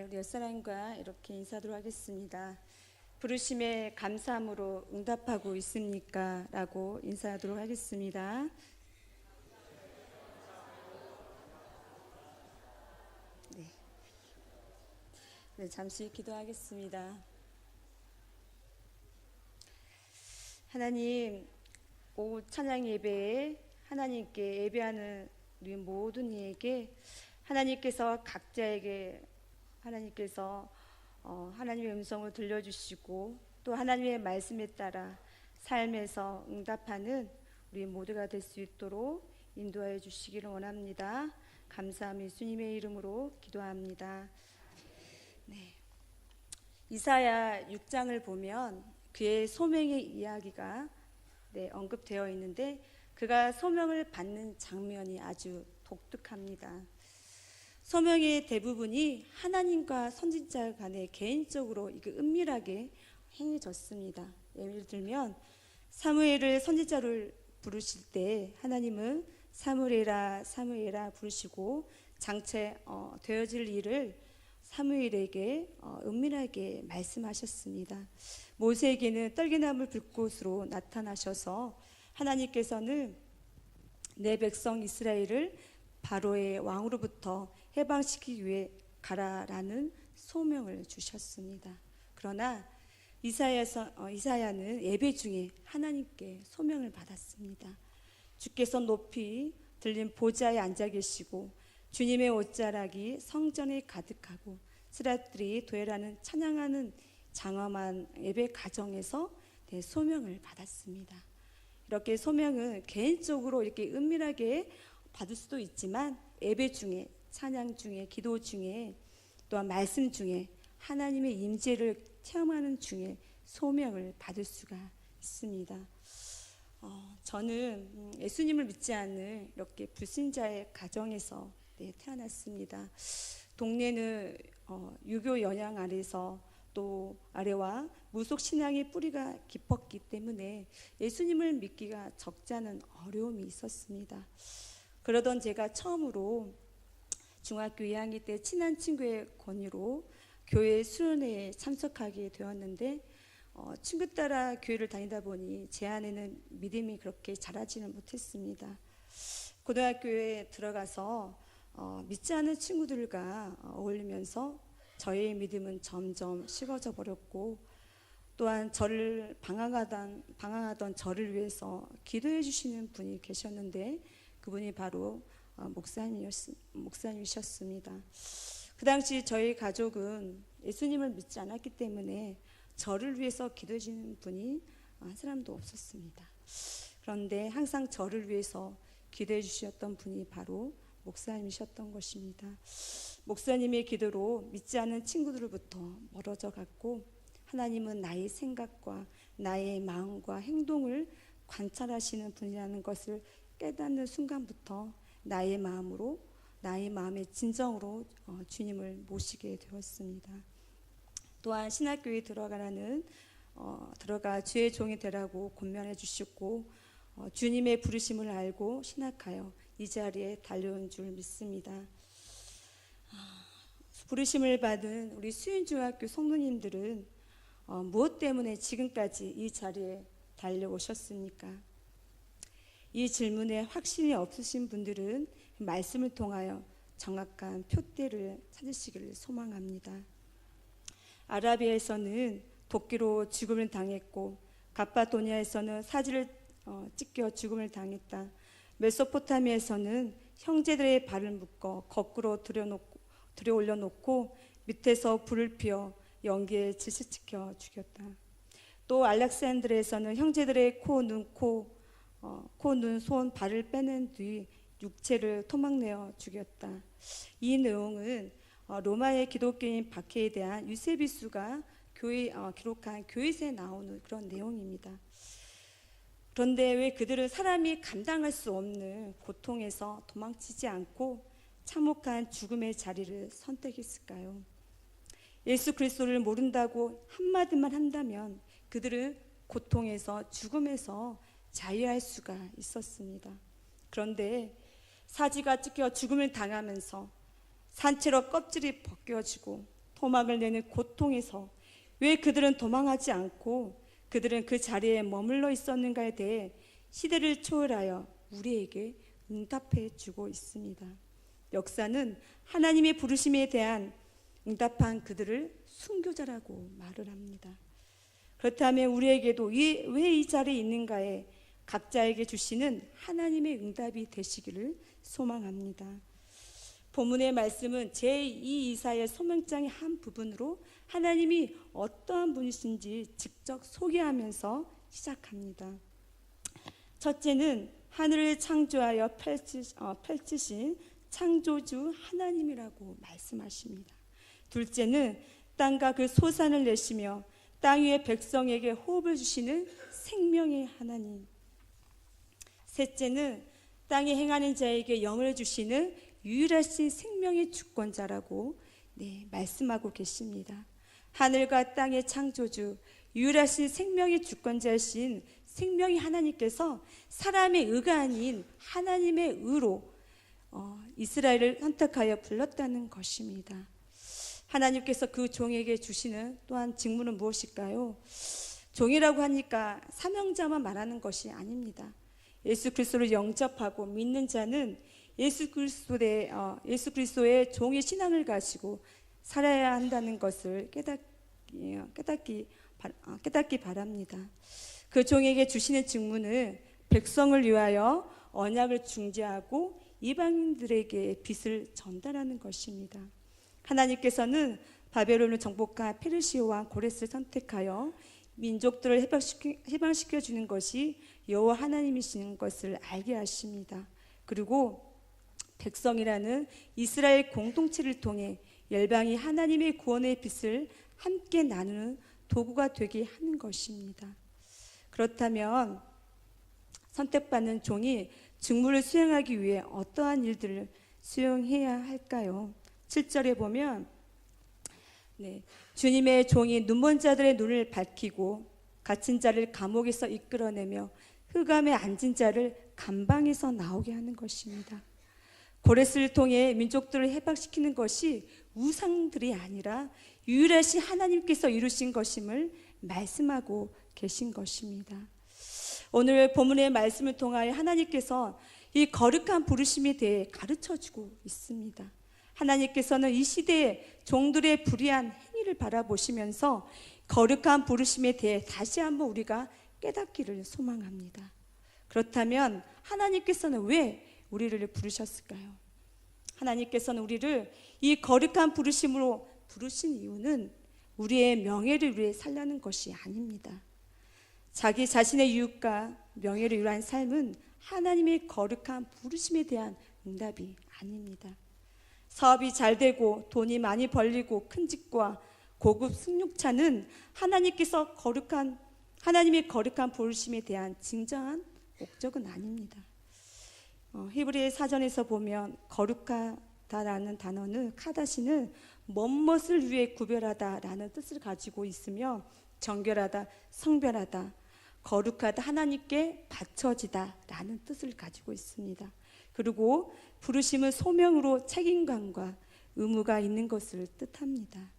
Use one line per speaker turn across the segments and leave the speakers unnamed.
우리 옆사람과 이렇게 인사하도록 하겠습니다. 부르심에 감사함으로 응답하고 있습니까? 라고 인사하도록 하겠습니다. 네, 잠시 기도하겠습니다. 하나님, 오후 찬양 예배에 하나님께 예배하는 우리 모든 이에게 하나님께서 각자에게 하나님께서 하나님의 음성을 들려주시고 또 하나님의 말씀에 따라 삶에서 응답하는 우리 모두가 될 수 있도록 인도하여 주시기를 원합니다. 감사함 예수님의 이름으로 기도합니다. 네. 이사야 6장을 보면 그의 소명의 이야기가 언급되어 있는데 그가 소명을 받는 장면이 아주 독특합니다. 소명의 대부분이 하나님과 선지자 간에 개인적으로 은밀하게 행해졌습니다. 예를 들면 사무엘을 선지자를 부르실 때 하나님은 사무엘아 사무엘아 부르시고 장차 되어질 일을 사무엘에게 은밀하게 말씀하셨습니다. 모세에게는 떨기나무 불꽃으로 나타나셔서 하나님께서는 내 백성 이스라엘을 바로의 왕으로부터 해방시키기 위해 가라라는 소명을 주셨습니다. 그러나 이사야는 예배 중에 하나님께 소명을 받았습니다. 주께서 높이 들린 보좌에 앉아 계시고 주님의 옷자락이 성전에 가득하고 스라들이 도회라는 찬양하는 장엄한 예배 가정에서 소명을 받았습니다. 이렇게 소명은 개인적으로 이렇게 은밀하게 받을 수도 있지만 예배 중에 찬양 중에 기도 중에 또한 말씀 중에 하나님의 임재를 체험하는 중에 소명을 받을 수가 있습니다. 저는 예수님을 믿지 않는 이렇게 불신자의 가정에서 태어났습니다. 동네는 유교 영향 아래서 또 아래와 무속 신앙의 뿌리가 깊었기 때문에 예수님을 믿기가 적지 않은 어려움이 있었습니다. 그러던 제가 처음으로 중학교 2학년 때 친한 친구의 권유로 교회 수련회에 참석하게 되었는데 친구 따라 교회를 다니다 보니 제 안에는 믿음이 그렇게 자라지는 못했습니다. 고등학교에 들어가서 믿지 않는 친구들과 어울리면서 저의 믿음은 점점 식어져 버렸고 또한 저를 방황하던 저를 위해서 기도해 주시는 분이 계셨는데 그분이 바로 목사님이셨습니다. 그 당시 저희 가족은 예수님을 믿지 않았기 때문에 저를 위해서 기도해 주시는 분이 한 사람도 없었습니다. 그런데 항상 저를 위해서 기도해 주셨던 분이 바로 목사님이셨던 것입니다. 목사님의 기도로 믿지 않은 친구들로부터 멀어져 갔고 하나님은 나의 생각과 나의 마음과 행동을 관찰하시는 분이라는 것을 깨닫는 순간부터 나의 마음의 진정으로 주님을 모시게 되었습니다. 또한 신학교에 들어가 주의 종이 되라고 권면해 주셨고 주님의 부르심을 알고 신학하여 이 자리에 달려온 줄 믿습니다. 부르심을 받은 우리 수윤중학교 성도님들은 무엇 때문에 지금까지 이 자리에 달려오셨습니까? 이 질문에 확신이 없으신 분들은 말씀을 통하여 정확한 표대를 찾으시기를 소망합니다. 아라비아에서는 도끼로 죽음을 당했고 갑바도니아에서는 사지를 찢겨 죽음을 당했다. 메소포타미아에서는 형제들의 발을 묶어 거꾸로 들여 올려놓고 밑에서 불을 피워 연기에 질식시켜 죽였다. 또 알렉산드리아에서는 형제들의 코, 눈, 손, 발을 빼낸 뒤 육체를 토막내어 죽였다. 이 내용은 로마의 기독교인 박해에 대한 유세비수가 기록한 교회서에 나오는 그런 내용입니다. 그런데 왜 그들은 사람이 감당할 수 없는 고통에서 도망치지 않고 참혹한 죽음의 자리를 선택했을까요? 예수 그리스도를 모른다고 한마디만 한다면 그들은 고통에서 죽음에서 자유할 수가 있었습니다. 그런데 사지가 찢겨 죽음을 당하면서 산채로 껍질이 벗겨지고 토막을 내는 고통에서 왜 그들은 도망하지 않고 그들은 그 자리에 머물러 있었는가에 대해 시대를 초월하여 우리에게 응답해 주고 있습니다. 역사는 하나님의 부르심에 대한 응답한 그들을 순교자라고 말을 합니다. 그렇다면 우리에게도 왜 이 자리에 있는가에 각자에게 주시는 하나님의 응답이 되시기를 소망합니다. 본문의 말씀은 제2 이사야 소명장의 한 부분으로 하나님이 어떠한 분이신지 직접 소개하면서 시작합니다. 첫째는 하늘을 창조하여 펼치신 창조주 하나님이라고 말씀하십니다. 둘째는 땅과 그 소산을 내시며 땅 위의 백성에게 호흡을 주시는 생명의 하나님. 셋째는 땅에 행하는 자에게 영을 주시는 유일하신 생명의 주권자라고 말씀하고 계십니다. 하늘과 땅의 창조주, 유일하신 생명의 주권자이신 생명의 하나님께서 사람의 의가 아닌 하나님의 의로 이스라엘을 선택하여 불렀다는 것입니다. 하나님께서 그 종에게 주시는 또한 직무는 무엇일까요? 종이라고 하니까 사명자만 말하는 것이 아닙니다. 예수 그리스도를 영접하고 믿는 자는 예수 그리스도의 종의 신앙을 가지고 살아야 한다는 것을 깨닫기 바랍니다. 그 종에게 주시는 직무는 백성을 위하여 언약을 중재하고 이방인들에게 빛을 전달하는 것입니다. 하나님께서는 바벨론을 정복한 페르시아 왕 고레스를 선택하여 민족들을 해방시켜 주는 것이 여호와 하나님이신 것을 알게 하십니다. 그리고 백성이라는 이스라엘 공동체를 통해 열방이 하나님의 구원의 빛을 함께 나누는 도구가 되게 하는 것입니다. 그렇다면 선택받는 종이 직무를 수행하기 위해 어떠한 일들을 수행해야 할까요? 7절에 보면 주님의 종이 눈먼 자들의 눈을 밝히고 갇힌 자를 감옥에서 이끌어내며 흑암에 앉은 자를 감방에서 나오게 하는 것입니다. 고레스를 통해 민족들을 해방시키는 것이 우상들이 아니라 유일하신 하나님께서 이루신 것임을 말씀하고 계신 것입니다. 오늘 본문의 말씀을 통하여 하나님께서 이 거룩한 부르심에 대해 가르쳐주고 있습니다. 하나님께서는 이 시대의 종들의 불의한 행위를 바라보시면서 거룩한 부르심에 대해 다시 한번 우리가 깨닫기를 소망합니다. 그렇다면 하나님께서는 왜 우리를 부르셨을까요? 하나님께서는 우리를 이 거룩한 부르심으로 부르신 이유는 우리의 명예를 위해 살라는 것이 아닙니다. 자기 자신의 이웃과 명예를 위한 삶은 하나님의 거룩한 부르심에 대한 응답이 아닙니다. 사업이 잘 되고 돈이 많이 벌리고 큰 집과 고급 승용차는 하나님의 거룩한 부르심에 대한 진정한 목적은 아닙니다. 히브리 사전에서 보면 거룩하다라는 단어는 카다시는 멋을 위해 구별하다라는 뜻을 가지고 있으며 정결하다, 성별하다, 거룩하다, 하나님께 바쳐지다라는 뜻을 가지고 있습니다. 그리고 부르심은 소명으로 책임감과 의무가 있는 것을 뜻합니다.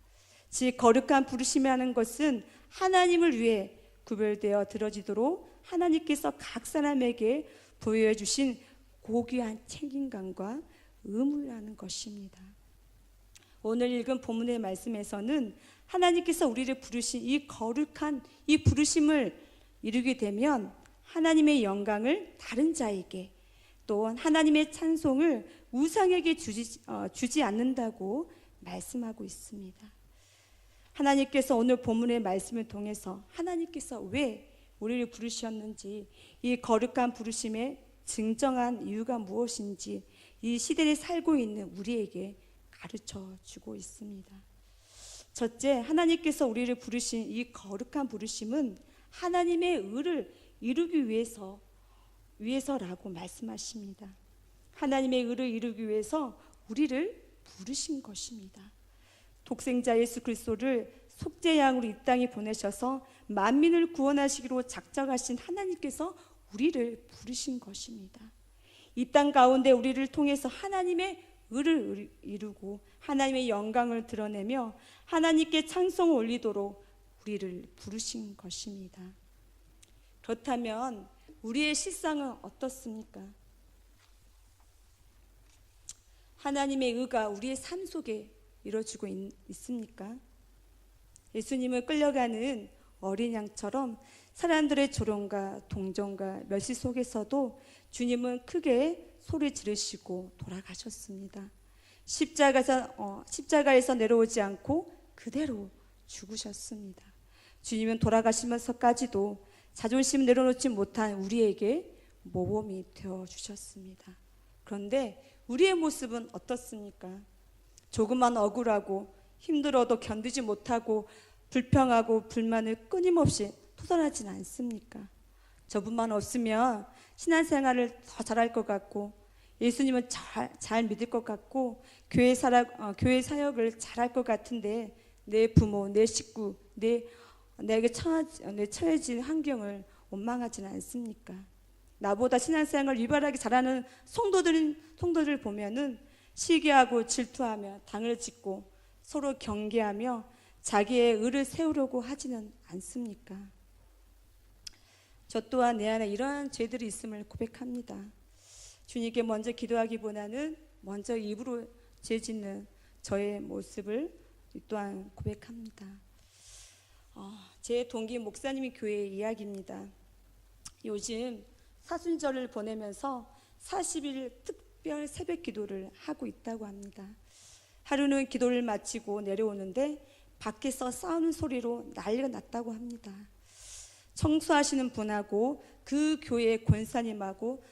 즉 거룩한 부르심이라는 것은 하나님을 위해 구별되어 들어지도록 하나님께서 각 사람에게 부여해 주신 고귀한 책임감과 의무라는 것입니다. 오늘 읽은 본문의 말씀에서는 하나님께서 우리를 부르신 이 거룩한 이 부르심을 이루게 되면 하나님의 영광을 다른 자에게 또 하나님의 찬송을 우상에게 주지 않는다고 말씀하고 있습니다. 하나님께서 오늘 본문의 말씀을 통해서 하나님께서 왜 우리를 부르셨는지, 이 거룩한 부르심의 진정한 이유가 무엇인지 이 시대에 살고 있는 우리에게 가르쳐 주고 있습니다. 첫째, 하나님께서 우리를 부르신 이 거룩한 부르심은 하나님의 의를 이루기 위해서라고 말씀하십니다. 하나님의 의를 이루기 위해서 우리를 부르신 것입니다. 독생자 예수 그리스도를 속죄양으로 이 땅에 보내셔서 만민을 구원하시기로 작정하신 하나님께서 우리를 부르신 것입니다. 이 땅 가운데 우리를 통해서 하나님의 의를 이루고 하나님의 영광을 드러내며 하나님께 찬송을 올리도록 우리를 부르신 것입니다. 그렇다면 우리의 실상은 어떻습니까? 하나님의 의가 우리의 삶 속에 이루어지고 있습니까? 예수님을 끌려가는 어린 양처럼 사람들의 조롱과 동정과 멸시 속에서도 주님은 크게 소리 지르시고 돌아가셨습니다. 십자가에서 내려오지 않고 그대로 죽으셨습니다. 주님은 돌아가시면서까지도 자존심 내려놓지 못한 우리에게 모범이 되어주셨습니다. 그런데 우리의 모습은 어떻습니까? 조금만 억울하고 힘들어도 견디지 못하고 불평하고 불만을 끊임없이 토설하진 않습니까? 저분만 없으면 신앙생활을 더 잘할 것 같고 예수님은 잘 믿을 것 같고 교회 사역을 잘할 것 같은데 내 부모, 내 식구, 내게 처해진 환경을 원망하지는 않습니까? 나보다 신앙생활을 유별하게 잘하는 성도들을 보면은 시기하고 질투하며 당을 짓고 서로 경계하며 자기의 의를 세우려고 하지는 않습니까? 저 또한 내 안에 이러한 죄들이 있음을 고백합니다. 주님께 먼저 기도하기보다는 먼저 입으로 죄 짓는 저의 모습을 또한 고백합니다. 제 동기 목사님이 교회의 이야기입니다. 요즘 사순절을 보내면서 40일 특별 새벽 기도를 하고 있다고 합니다. 하루는 기도를 마치고 내려오는데 밖에서 싸우는 소리로 난리가 났다고 합니다. 청소하시는 분하고 그 교회의 권사님하고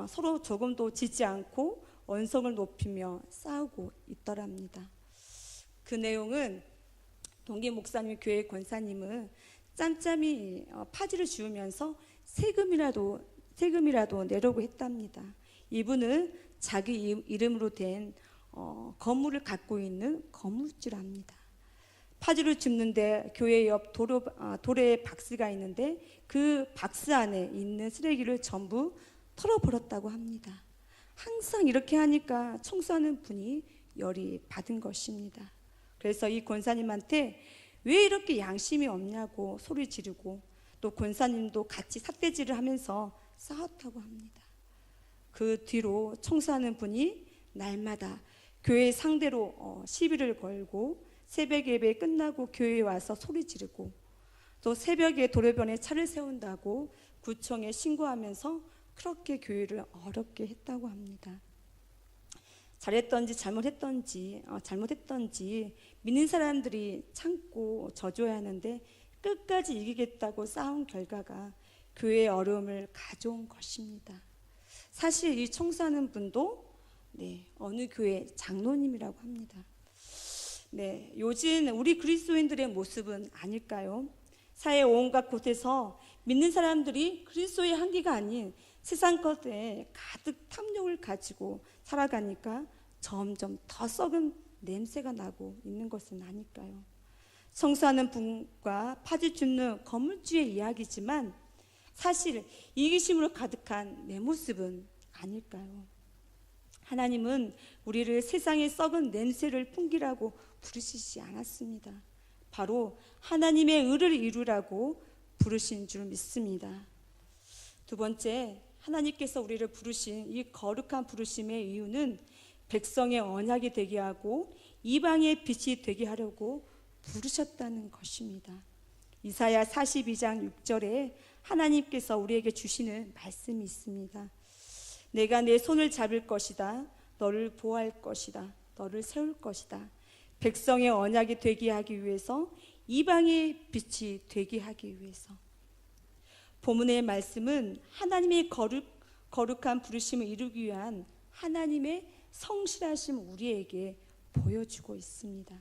서로 조금도 지지 않고 언성을 높이며 싸우고 있더랍니다. 그 내용은 동기 목사님 교회 권사님은 짬짬이 파지를 지우면서 세금이라도 내려고 했답니다. 이분은 자기 이름으로 된 건물을 갖고 있는 건물주랍니다. 파지를 줍는데 교회 옆 도로에 박스가 있는데 그 박스 안에 있는 쓰레기를 전부 털어버렸다고 합니다. 항상 이렇게 하니까 청소하는 분이 열이 받은 것입니다. 그래서 이 권사님한테 왜 이렇게 양심이 없냐고 소리 지르고 또 권사님도 같이 삿대질을 하면서 싸웠다고 합니다. 그 뒤로 청소하는 분이 날마다 교회 상대로 시비를 걸고 새벽 예배 끝나고 교회에 와서 소리 지르고 또 새벽에 도로변에 차를 세운다고 구청에 신고하면서 그렇게 교회를 어렵게 했다고 합니다. 잘했던지 잘못했던지 믿는 사람들이 참고 져줘야 하는데 끝까지 이기겠다고 싸운 결과가 교회의 어려움을 가져온 것입니다. 사실 이 청소하는 분도 어느 교회 장로님이라고 합니다. 요즘 우리 그리스도인들의 모습은 아닐까요? 사회 온갖 곳에서 믿는 사람들이 그리스도의 한계가 아닌 세상 것에 가득 탐욕을 가지고 살아가니까 점점 더 썩은 냄새가 나고 있는 것은 아닐까요? 청소하는 분과 파지 줍는 건물주의 이야기지만 사실 이기심으로 가득한 내 모습은 아닐까요? 하나님은 우리를 세상의 썩은 냄새를 풍기라고 부르시지 않았습니다. 바로 하나님의 의를 이루라고 부르신 줄 믿습니다. 두 번째, 하나님께서 우리를 부르신 이 거룩한 부르심의 이유는 백성의 언약이 되게 하고 이방의 빛이 되게 하려고 부르셨다는 것입니다. 이사야 42장 6절에 하나님께서 우리에게 주시는 말씀이 있습니다. 내가 내 손을 잡을 것이다. 너를 보호할 것이다. 너를 세울 것이다. 백성의 언약이 되게 하기 위해서 이방의 빛이 되게 하기 위해서. 본문의 말씀은 하나님의 거룩한 부르심을 이루기 위한 하나님의 성실하심 우리에게 보여주고 있습니다.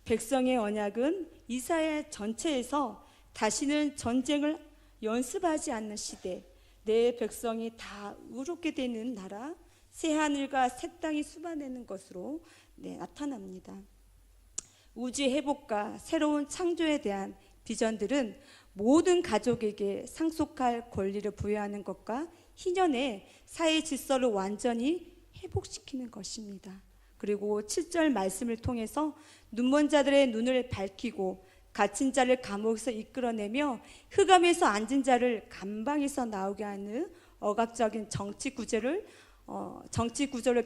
백성의 언약은 이사야 전체에서 다시는 전쟁을 연습하지 않는 시대, 내 백성이 다 의롭게 되는 나라, 새 하늘과 새 땅이 수반되는 것으로 나타납니다. 우주의 회복과 새로운 창조에 대한 비전들은 모든 가족에게 상속할 권리를 부여하는 것과 희년의 사회 질서를 완전히 회복시키는 것입니다. 그리고 7절 말씀을 통해서 눈먼 자들의 눈을 밝히고 갇힌 자를 감옥에서 이끌어내며 흑암에서 앉은 자를 감방에서 나오게 하는 억압적인 정치 구조를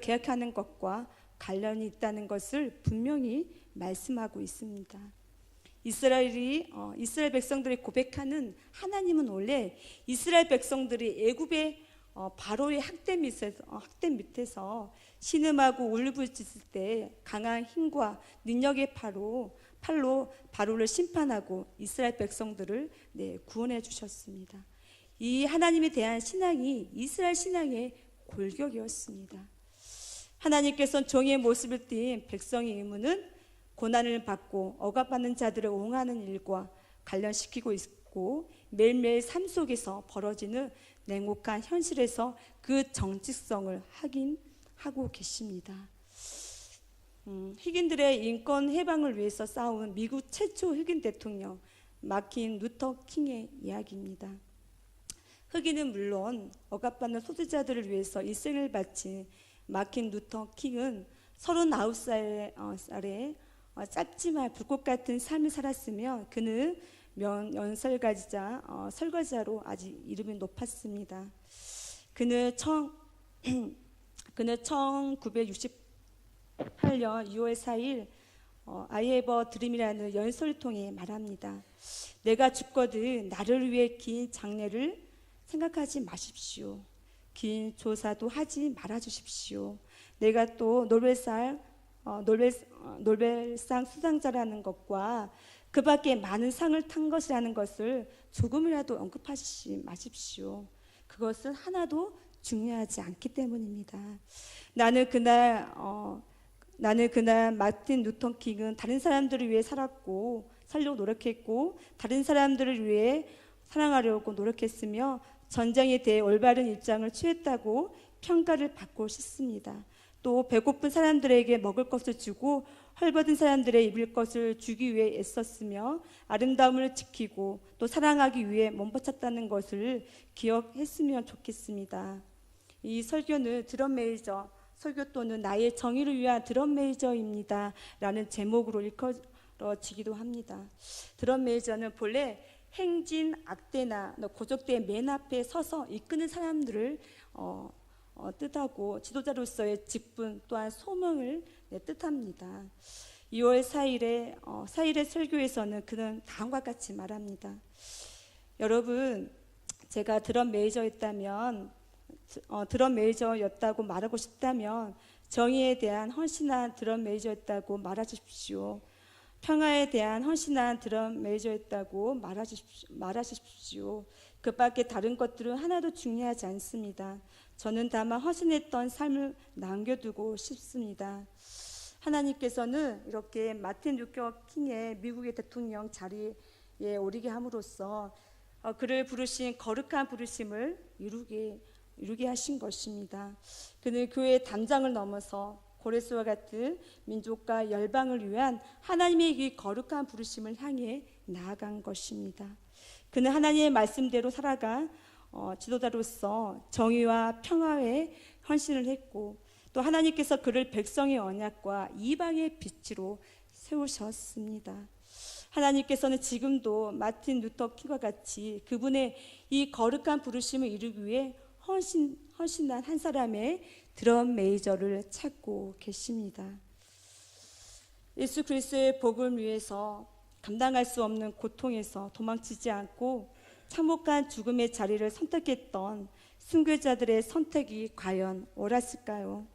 개혁하는 것과 관련이 있다는 것을 분명히 말씀하고 있습니다. 이스라엘 백성들이 고백하는 하나님은 원래 이스라엘 백성들이 애굽의 바로의 학대 밑에서 신음하고 울부짖을 때 강한 힘과 능력의 팔로 바로를 심판하고 이스라엘 백성들을 구원해 주셨습니다. 이 하나님에 대한 신앙이 이스라엘 신앙의 골격이었습니다. 하나님께서는 종의 모습을 띈 백성의 의무는 고난을 받고 억압받는 자들을 옹호하는 일과 관련시키고 있고 매일매일 삶 속에서 벌어지는 냉혹한 현실에서 그 정직성을 확인하고 계십니다. 흑인들의 인권 해방을 위해서 싸운 미국 최초 흑인 대통령 마틴 루터 킹의 이야기입니다. 흑인은 물론 억압받는 소수자들을 위해서 일생을 바친 마틴 루터 킹은 39살에 짧지만 불꽃 같은 삶을 살았으며 그는 연설가이자 설거지자로 아주 이름이 높았습니다. 그는 1968년 6월 4일 I have a dream이라는 연설을 통해 말합니다. 내가 죽거든 나를 위해 긴 장례를 생각하지 마십시오. 긴 조사도 하지 말아주십시오. 내가 또 노벨상 수상자라는 것과 그 밖에 많은 상을 탄 것이라는 것을 조금이라도 언급하지 마십시오. 그것은 하나도 중요하지 않기 때문입니다. 나는 그날 마틴 루터 킹은 다른 사람들을 위해 살려고 노력했고 다른 사람들을 위해 사랑하려고 노력했으며 전쟁에 대해 올바른 입장을 취했다고 평가를 받고 싶습니다. 또 배고픈 사람들에게 먹을 것을 주고 헐벗은 사람들의 입을 것을 주기 위해 애썼으며 아름다움을 지키고 또 사랑하기 위해 몸바쳤다는 것을 기억했으면 좋겠습니다. 이 설교는 드럼 메이저 설교 또는 나의 정의를 위한 드럼 메이저입니다 라는 제목으로 일컬어지기도 합니다. 드럼 메이저는 본래 행진, 악대나 고족대의 맨 앞에 서서 이끄는 사람들을 뜻하고 지도자로서의 직분 또한 소명을 뜻합니다. 2월 4일의 설교에서는 그는 다음과 같이 말합니다. 여러분, 제가 드럼 메이저였다고 말하고 싶다면 정의에 대한 헌신한 드럼 메이저였다고 말하십시오. 평화에 대한 헌신한 드럼 메이저였다고 말하십시오. 그 밖에 다른 것들은 하나도 중요하지 않습니다. 저는 다만 헌신했던 삶을 남겨두고 싶습니다. 하나님께서는 이렇게 마틴 루터 킹의 미국의 대통령 자리에 오르게 함으로써 그를 부르신 거룩한 부르심을 이루게 하신 것입니다. 그는 교회의 담장을 넘어서 고레스와 같은 민족과 열방을 위한 하나님의 이 거룩한 부르심을 향해 나아간 것입니다. 그는 하나님의 말씀대로 살아가 지도자로서 정의와 평화에 헌신을 했고 또 하나님께서 그를 백성의 언약과 이방의 빛으로 세우셨습니다. 하나님께서는 지금도 마틴 루터 킹과 같이 그분의 이 거룩한 부르심을 이루기 위해 헌신한 한 사람의 드럼 메이저를 찾고 계십니다. 예수 그리스도의 복음을 위해서 감당할 수 없는 고통에서 도망치지 않고 참혹한 죽음의 자리를 선택했던 순교자들의 선택이 과연 옳았을까요?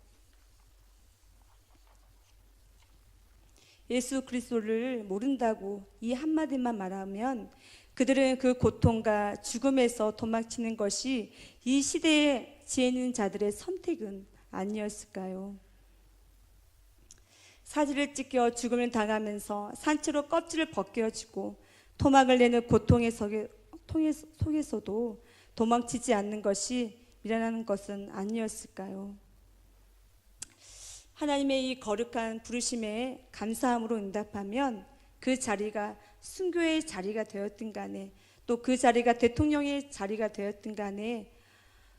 예수 그리스도를 모른다고 이 한마디만 말하면 그들은 그 고통과 죽음에서 도망치는 것이 이 시대에 지혜 있는 자들의 선택은 아니었을까요? 사지를 찢겨 죽음을 당하면서 산채로 껍질을 벗겨지고 토막을 내는 고통의 속에서도 도망치지 않는 것이 미련한 것은 아니었을까요? 하나님의 이 거룩한 부르심에 감사함으로 응답하면 그 자리가 순교의 자리가 되었든 간에 또 그 자리가 대통령의 자리가 되었든 간에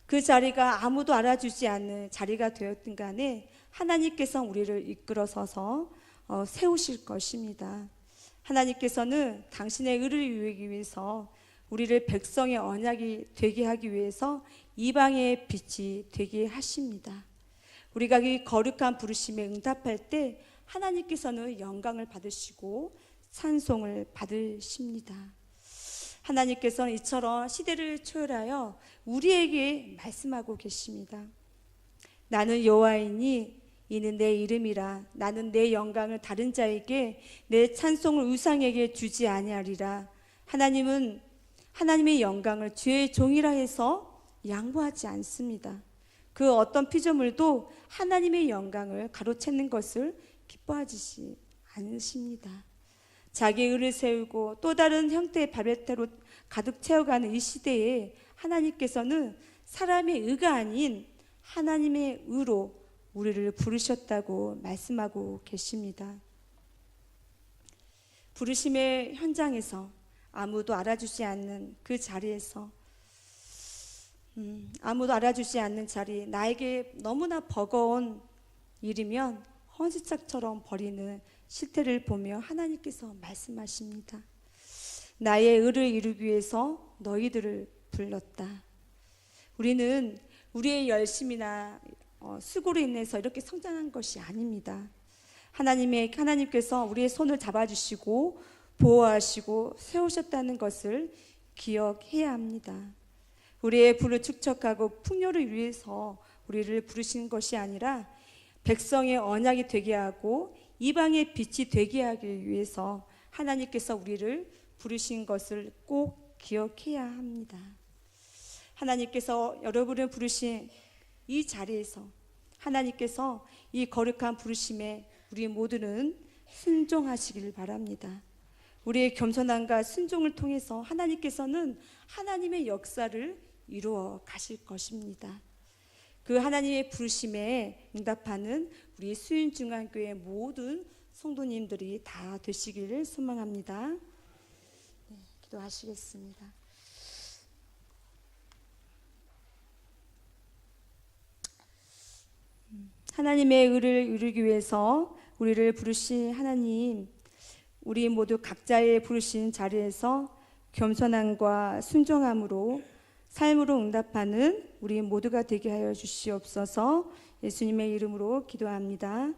그 자리가 아무도 알아주지 않는 자리가 되었든 간에 하나님께서 우리를 이끌어서서 세우실 것입니다. 하나님께서는 당신의 의를 이루기 위해서 우리를 백성의 언약이 되게 하기 위해서 이방의 빛이 되게 하십니다. 우리가 이 거룩한 부르심에 응답할 때 하나님께서는 영광을 받으시고 찬송을 받으십니다. 하나님께서는 이처럼 시대를 초월하여 우리에게 말씀하고 계십니다. 나는 여호와이니 이는 내 이름이라. 나는 내 영광을 다른 자에게, 내 찬송을 우상에게 주지 아니하리라. 하나님은 하나님의 영광을 주의 종이라 해서 양보하지 않습니다. 그 어떤 피조물도 하나님의 영광을 가로채는 것을 기뻐하지 않으십니다. 자기의 의를 세우고 또 다른 형태의 바벨대로 가득 채워가는 이 시대에 하나님께서는 사람의 의가 아닌 하나님의 의로 우리를 부르셨다고 말씀하고 계십니다. 부르심의 현장에서 아무도 알아주지 않는 그 자리에서 아무도 알아주지 않는 자리, 나에게 너무나 버거운 일이면 헌시짝처럼 버리는 실태를 보며 하나님께서 말씀하십니다. 나의 의를 이루기 위해서 너희들을 불렀다. 우리는 우리의 열심이나 수고로 인해서 이렇게 성장한 것이 아닙니다. 하나님께서 우리의 손을 잡아주시고 보호하시고 세우셨다는 것을 기억해야 합니다. 우리의 부를 축적하고 풍요를 위해서 우리를 부르신 것이 아니라 백성의 언약이 되게 하고 이방의 빛이 되게 하기 위해서 하나님께서 우리를 부르신 것을 꼭 기억해야 합니다. 하나님께서 여러분을 부르신 이 자리에서 하나님께서 이 거룩한 부르심에 우리 모두는 순종하시길 바랍니다. 우리의 겸손함과 순종을 통해서 하나님께서는 하나님의 역사를 이루어 가실 것입니다. 그 하나님의 부르심에 응답하는 우리 수윤중앙교회 모든 성도님들이 다 되시기를 소망합니다. 네, 기도하시겠습니다. 하나님의 의를 이루기 위해서 우리를 부르신 하나님, 우리 모두 각자의 부르신 자리에서 겸손함과 순종함으로 삶으로 응답하는 우리 모두가 되게 하여 주시옵소서. 예수님의 이름으로 기도합니다.